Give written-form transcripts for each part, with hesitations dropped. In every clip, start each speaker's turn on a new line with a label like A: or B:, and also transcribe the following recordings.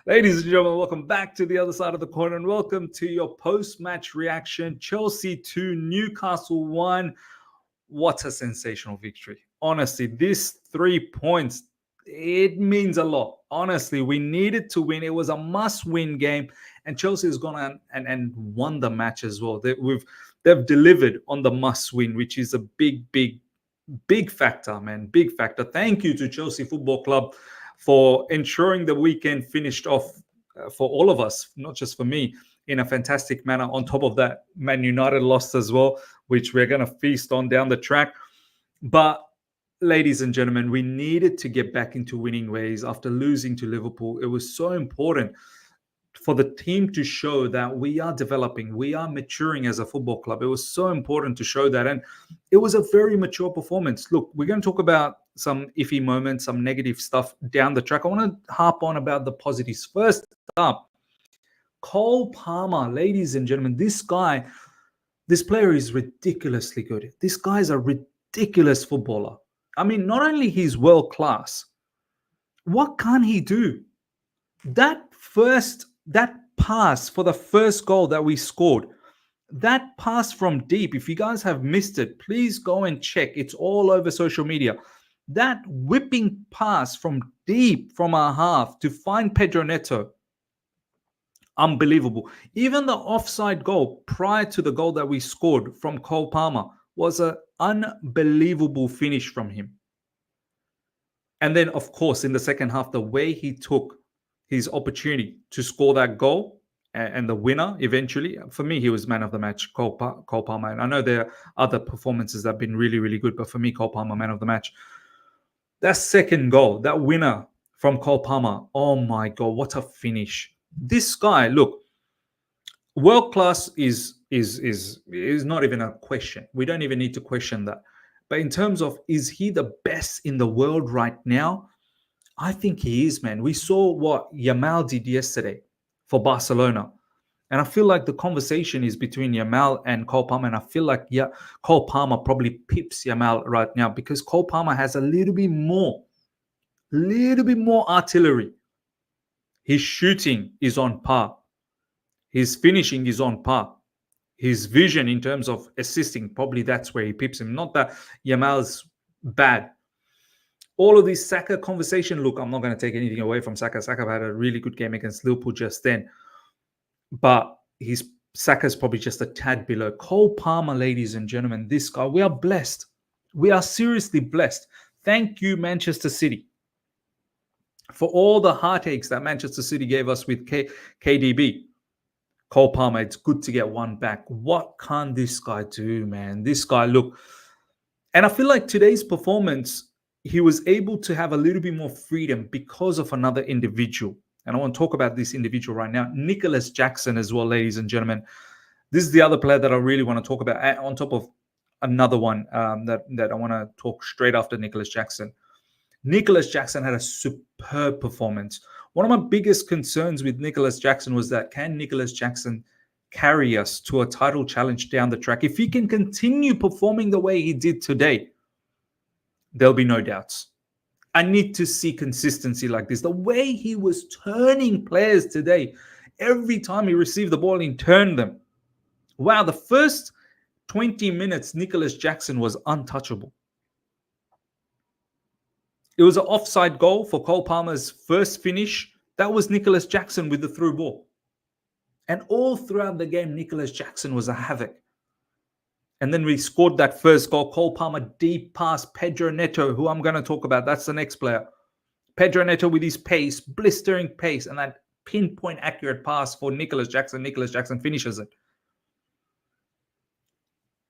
A: Ladies and gentlemen, welcome back to the other side of the corner and welcome to your post-match reaction. Chelsea 2, Newcastle 1. What a sensational victory. Honestly, these 3 points, it means a lot. Honestly, we needed to win. It was a must-win game, and Chelsea has gone and won the match as well. They've delivered on the must-win, which is a big factor, man. Big factor. Thank you to Chelsea Football Club for ensuring the weekend finished off for all of us, not just for me, in a fantastic manner. On top of that, Man United lost as well, which we're going to feast on down the track. But ladies and gentlemen, we needed to get back into winning ways after losing to Liverpool. It was so important for the team to show that we are developing, we are maturing as a football club. It was so important to show that. And it was a very mature performance. Look, we're going to talk about some iffy moments, some negative stuff down the track. I want to harp on about the positives. First up, Cole Palmer, ladies and gentlemen, this player is ridiculously good. This guy is a ridiculous footballer. I mean, not only he's world class, what can he do? That pass for the first goal that we scored, that pass from deep, if you guys have missed it, please go and check. It's all over social media. That whipping pass from deep from our half to find Pedro Neto, unbelievable. Even the offside goal prior to the goal that we scored from Cole Palmer was an unbelievable finish from him. And then, of course, in the second half, the way he took his opportunity to score that goal and the winner eventually, for me, he was man of the match, Cole Palmer. And I know there are other performances that have been really, really good, but for me, Cole Palmer, man of the match. That second goal, that winner from Cole Palmer, oh my God, what a finish. This guy, look, world class is not even a question. We don't even need to question that. But in terms of, is he the best in the world right now? I think he is, man. We saw what Yamal did yesterday for Barcelona. And I feel like the conversation is between Yamal and Cole Palmer. And I feel like, Cole Palmer probably pips Yamal right now because Cole Palmer has a little bit more artillery. His shooting is on par. His finishing is on par. His vision in terms of assisting, probably that's where he pips him. Not that Yamal's bad. All of this Saka conversation, look, I'm not going to take anything away from Saka. Saka had a really good game against Liverpool just then. But Saka's probably just a tad below. Cole Palmer, ladies and gentlemen, this guy, we are blessed. We are seriously blessed. Thank you, Manchester City, for all the heartaches that Manchester City gave us with KDB. Cole Palmer, it's good to get one back. What can this guy do, man? This guy, look. And I feel like today's performance, he was able to have a little bit more freedom because of another individual. And I want to talk about this individual right now. Nicholas Jackson as well, ladies and gentlemen. This is the other player that I really want to talk about, on top of another one that I want to talk straight after Nicholas Jackson. Nicholas Jackson had a superb performance. One of my biggest concerns with Nicholas Jackson was that, can Nicholas Jackson carry us to a title challenge down the track? If he can continue performing the way he did today, there'll be no doubts. I need to see consistency like this. The way he was turning players today, every time he received the ball, he turned them. Wow, the first 20 minutes, Nicholas Jackson was untouchable. It was an offside goal for Cole Palmer's first finish. That was Nicholas Jackson with the through ball. And all throughout the game, Nicholas Jackson was a havoc. And then we scored that first goal. Cole Palmer deep pass, Pedro Neto, who I'm going to talk about. That's the next player. Pedro Neto with his pace, blistering pace, and that pinpoint accurate pass for Nicholas Jackson. Nicholas Jackson finishes it.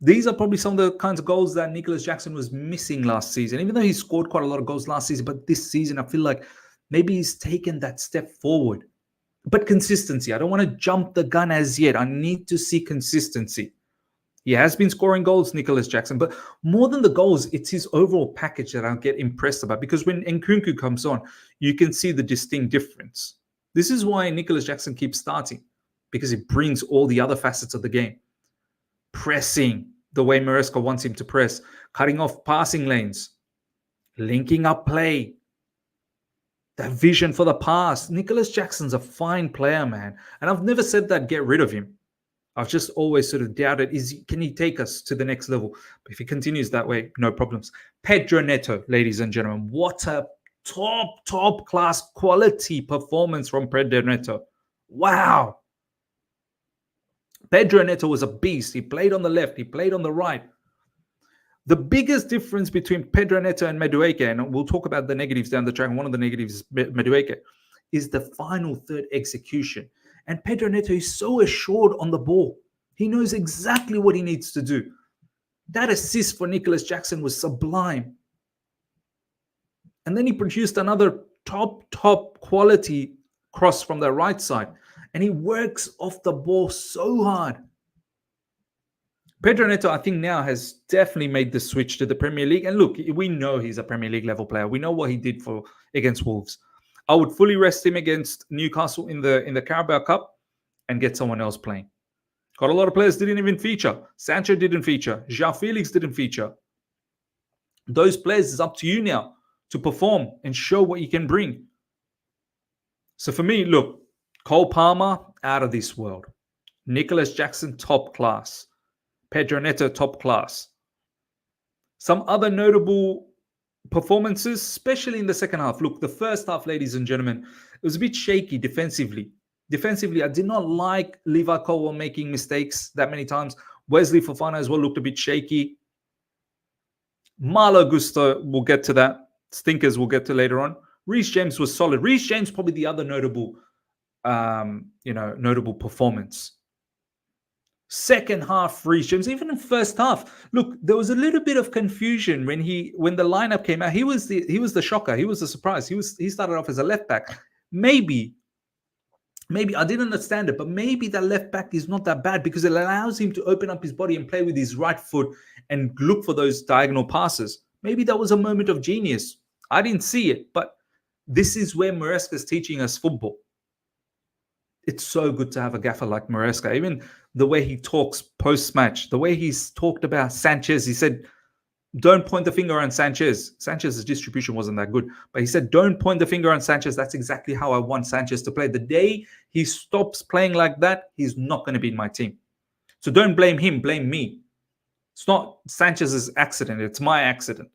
A: These are probably some of the kinds of goals that Nicholas Jackson was missing last season, even though he scored quite a lot of goals last season. But this season, I feel like maybe he's taken that step forward. But consistency. I don't want to jump the gun as yet. I need to see consistency. He has been scoring goals, Nicholas Jackson, but more than the goals, it's his overall package that I get impressed about. Because when Nkunku comes on, you can see the distinct difference. This is why Nicholas Jackson keeps starting, because he brings all the other facets of the game. Pressing the way Maresca wants him to press, cutting off passing lanes, linking up play, that vision for the pass. Nicholas Jackson's a fine player, man. And I've never said that get rid of him. I've just always sort of doubted, can he take us to the next level? But if he continues that way, no problems. Pedro Neto, ladies and gentlemen, what a top class quality performance from Pedro Neto. Wow. Pedro Neto was a beast. He played on the left. He played on the right. The biggest difference between Pedro Neto and Madueke, and we'll talk about the negatives down the track, and one of the negatives is Madueke, is the final third execution. And Pedro Neto is so assured on the ball. He knows exactly what he needs to do. That assist for Nicholas Jackson was sublime. And then he produced another top quality cross from the right side. And he works off the ball so hard. Pedro Neto, I think now has definitely made the switch to the Premier League. And look, we know he's a Premier League level player. We know what he did against Wolves. I would fully rest him against Newcastle in the Carabao Cup and get someone else playing. Got a lot of players didn't even feature. Sancho didn't feature. Joao Felix didn't feature. Those players, it's up to you now to perform and show what you can bring. So for me, look, Cole Palmer, out of this world. Nicholas Jackson, top class. Pedro Neto, top class. Some other notable performances, especially in the second half. Look, the first half, ladies and gentlemen, it was a bit shaky defensively. Defensively, I did not like Levi Colwill making mistakes that many times. Wesley Fofana as well looked a bit shaky. Malo Gusto, we'll get to that. Stinkers we'll get to later on. Reece James was solid. Reece James probably the other notable performance. Second half, Reece James, even in first half, look, there was a little bit of confusion when the lineup came out. He was the shocker. He was the surprise. He started off as a left back. Maybe I didn't understand it, but maybe that left back is not that bad because it allows him to open up his body and play with his right foot and look for those diagonal passes. Maybe that was a moment of genius. I didn't see it, but this is where Maresca is teaching us football. It's so good to have a gaffer like Maresca. Even the way he talks post-match, the way he's talked about Sanchez, he said, don't point the finger on Sanchez. Sanchez's distribution wasn't that good, but he said, don't point the finger on Sanchez. That's exactly how I want Sanchez to play. The day he stops playing like that, he's not going to be in my team. So don't blame him, blame me. It's not Sanchez's accident. It's my accident.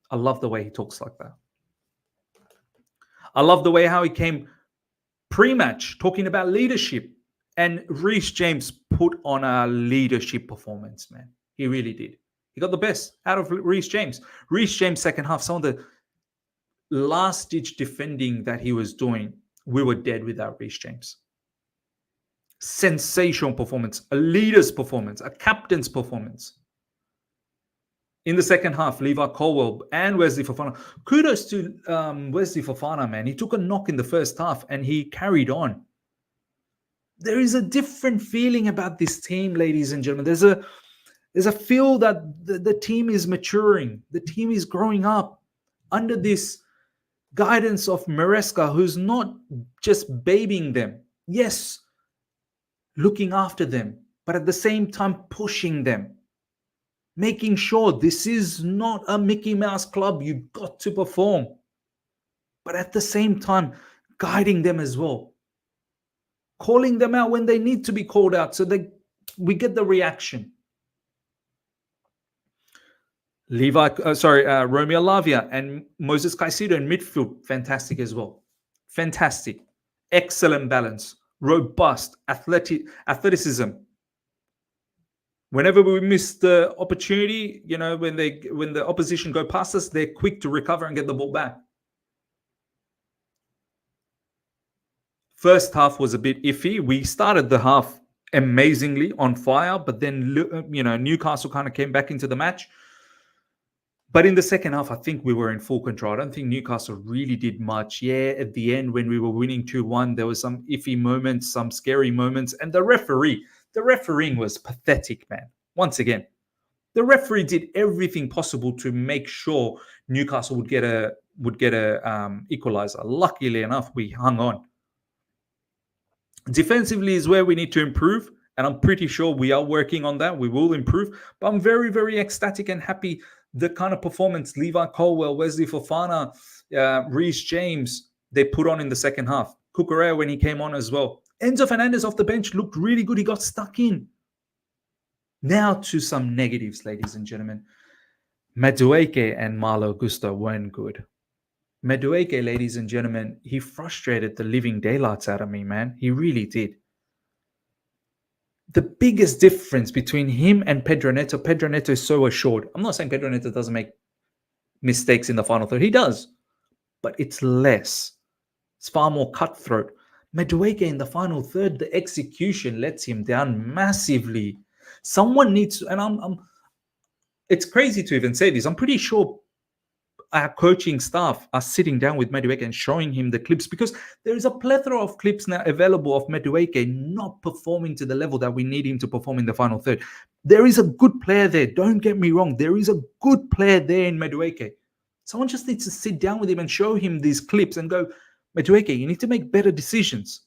A: I love the way he talks like that. I love the way how he came pre-match talking about leadership. And Reece James put on a leadership performance, man. He really did. He got the best out of Reece James. Reece James, second half, some of the last-ditch defending that he was doing, we were dead without Reece James. Sensational performance, a leader's performance, a captain's performance. In the second half, Levi Colwill and Wesley Fofana. Kudos to Wesley Fofana, man. He took a knock in the first half and he carried on. There is a different feeling about this team, ladies and gentlemen. There's a feel that the team is maturing. The team is growing up under this guidance of Maresca, who's not just babying them. Yes, looking after them, but at the same time pushing them. Making sure this is not a Mickey Mouse club. You've got to perform. But at the same time, guiding them as well. Calling them out when they need to be called out so we get the reaction. Romeo Lavia and Moses Caicedo in midfield, fantastic as well. Fantastic. Excellent balance. Robust. Athleticism. Whenever we miss the opportunity, when the opposition go past us, they're quick to recover and get the ball back. First half was a bit iffy. We started the half amazingly on fire, but then Newcastle kind of came back into the match. But in the second half, I think we were in full control. I don't think Newcastle really did much. Yeah, at the end when we were winning 2-1, there was some iffy moments, some scary moments, and the refereeing was pathetic, man. Once again, the referee did everything possible to make sure Newcastle would get a equalizer. Luckily enough, we hung on. Defensively is where we need to improve, and I'm pretty sure we are working on that. We will improve, but I'm very, very ecstatic and happy the kind of performance Levi Colwill, Wesley Fofana, Reece James, they put on in the second half. Cucurella when he came on as well. Enzo Fernandez off the bench looked really good. He got stuck in. Now to some negatives, ladies and gentlemen. Madueke and Malo Gusto weren't good. Madueke, ladies and gentlemen, he frustrated the living daylights out of me, man. He really did. The biggest difference between him and Pedro Neto is so assured. I'm not saying Pedro Neto doesn't make mistakes in the final third. He does. But it's less. It's far more cutthroat. Madueke in the final third, the execution lets him down massively. Someone needs to, and it's crazy to even say this. I'm pretty sure our coaching staff are sitting down with Madueke and showing him the clips, because there is a plethora of clips now available of Madueke not performing to the level that we need him to perform in the final third. There is a good player there. Don't get me wrong. There is a good player there in Madueke. Someone just needs to sit down with him and show him these clips and go, Madueke, you need to make better decisions.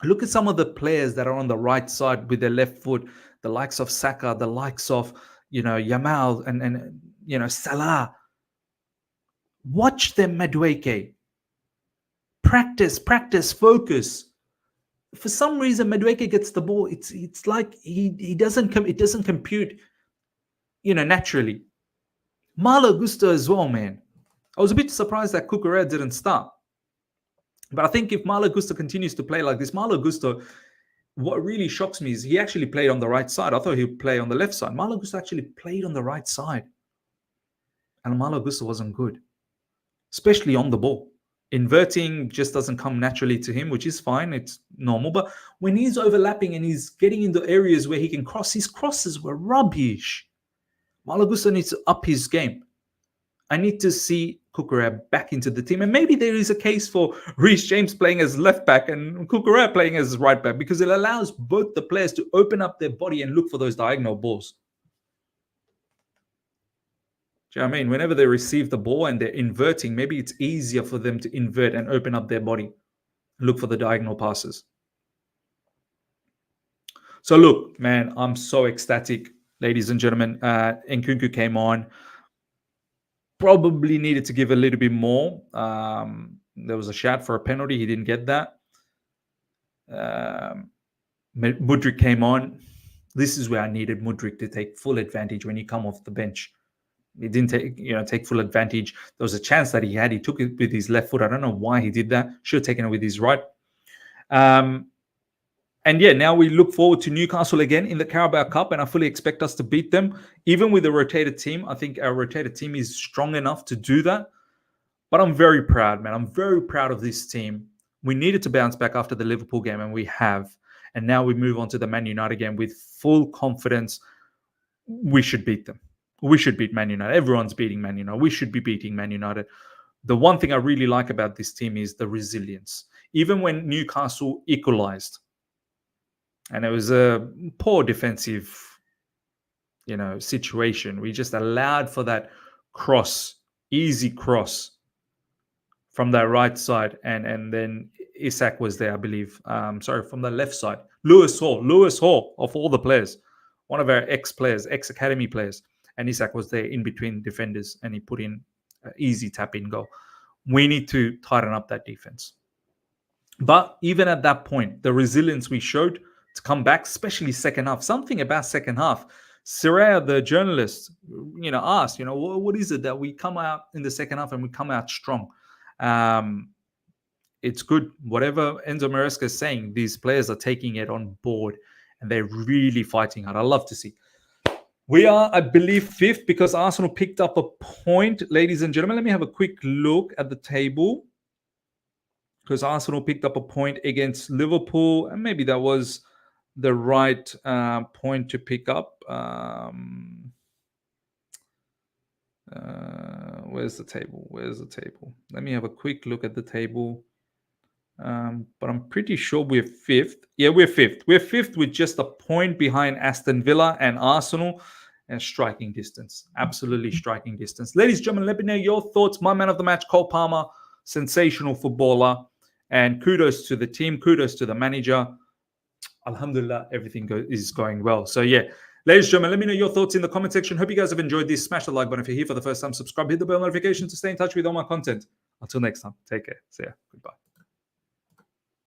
A: Look at some of the players that are on the right side with their left foot, the likes of Saka, the likes of, Yamal and Salah. Watch them, Madueke. Practice, focus. For some reason, Madueke gets the ball. It's like it doesn't compute, naturally. Malo Gusto as well, man. I was a bit surprised that Cucurella didn't start. But I think if Malo Gusto continues to play like this, Malo Gusto, what really shocks me is he actually played on the right side. I thought he'd play on the left side. Malo Gusto actually played on the right side. And Malo Gusto wasn't good, especially on the ball. Inverting just doesn't come naturally to him, which is fine. It's normal. But when he's overlapping and he's getting into areas where he can cross, his crosses were rubbish. Malo Gusto needs to up his game. I need to see Cucurella back into the team. And maybe there is a case for Reece James playing as left back and Cucurella playing as right back, because it allows both the players to open up their body and look for those diagonal balls. Do you know what I mean? Whenever they receive the ball and they're inverting, maybe it's easier for them to invert and open up their body, look for the diagonal passes. So look, man, I'm so ecstatic, ladies and gentlemen. Nkunku came on. Probably needed to give a little bit more. There was a shout for a penalty. He didn't get that. Mudryk came on. This is where I needed Mudryk to take full advantage when he come off the bench. He didn't take full advantage. There was a chance that he had. He took it with his left foot. I don't know why he did that. Should have taken it with his right. And yeah, now we look forward to Newcastle again in the Carabao Cup, and I fully expect us to beat them. Even with a rotated team, I think our rotated team is strong enough to do that. But I'm very proud, man. I'm very proud of this team. We needed to bounce back after the Liverpool game, and we have. And now we move on to the Man United game with full confidence. We should beat them. We should beat Man United. Everyone's beating Man United. We should be beating Man United. The one thing I really like about this team is the resilience. Even when Newcastle equalized, and it was a poor defensive, situation. We just allowed for that easy cross from that right side. And then Isak was there, I believe. From the left side. Lewis Hall, of all the players. One of our ex-players, ex-academy players. And Isak was there in between defenders, and he put in an easy tap-in goal. We need to tighten up that defense. But even at that point, the resilience we showed to come back, especially second half. Something about second half. Saraya, the journalist, asked, what is it that we come out in the second half and we come out strong? It's good. Whatever Enzo Maresca is saying, these players are taking it on board and they're really fighting hard. I love to see. We are, I believe, fifth because Arsenal picked up a point. Ladies and gentlemen, let me have a quick look at the table. Because Arsenal picked up a point against Liverpool, and maybe that was the right point to pick up. Where's the table? Let me have a quick look at the table. But I'm pretty sure we're fifth. Yeah, we're fifth. We're fifth with just a point behind Aston Villa and Arsenal. And striking distance. Absolutely striking distance. Ladies and gentlemen, let me know your thoughts. My man of the match, Cole Palmer, sensational footballer. And kudos to the team. Kudos to the manager. Alhamdulillah, everything is going well. So yeah, ladies and gentlemen, let me know your thoughts in the comment section. Hope you guys have enjoyed this. Smash the like button if you're here for the first time. Subscribe, hit the bell notification to stay in touch with all my content. Until next time, take care. See ya. Goodbye.